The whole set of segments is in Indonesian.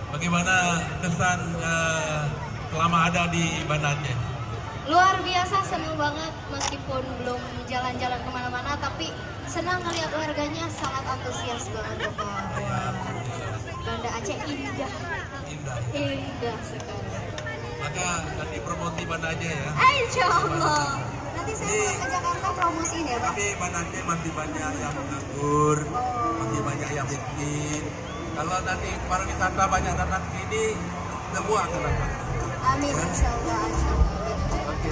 Bagaimana kesan selama ada di Banda Aceh? Luar biasa, senang banget meskipun belum jalan-jalan kemana-mana, tapi senang ngeliat warganya sangat antusias banget Bapak. Banda Aceh indah, Indah. indah sekali. Maka nanti promosi Banda Aceh ya. Insya Allah. Nanti saya pulang ke Jakarta promosiin ya Pak. Tapi Banda Aceh masih banyak yang nganggur, masih banyak yang miskin. Kalau nanti pariwisata banyak datang ke sini, semua akan datang. Amin, insya Allah, insya Allah. Oke.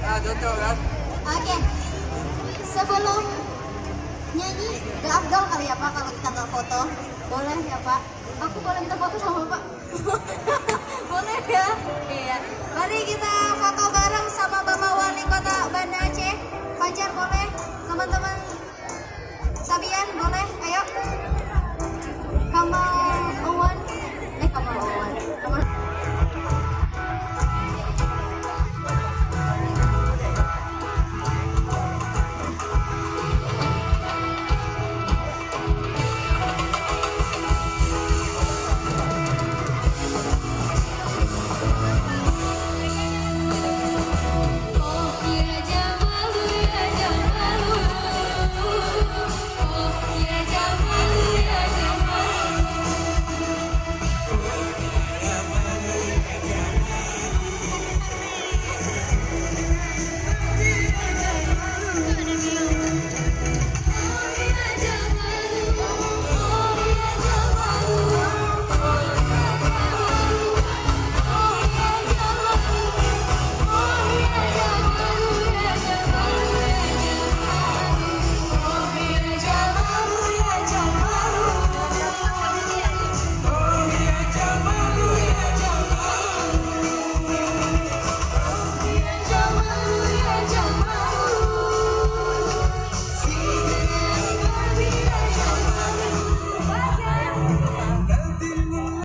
Nah, cocok kan? Oke, sebelum nyanyi, gak afdol kali ya Pak kalau kita foto? Boleh ya Pak? Aku boleh minta foto sama Pak?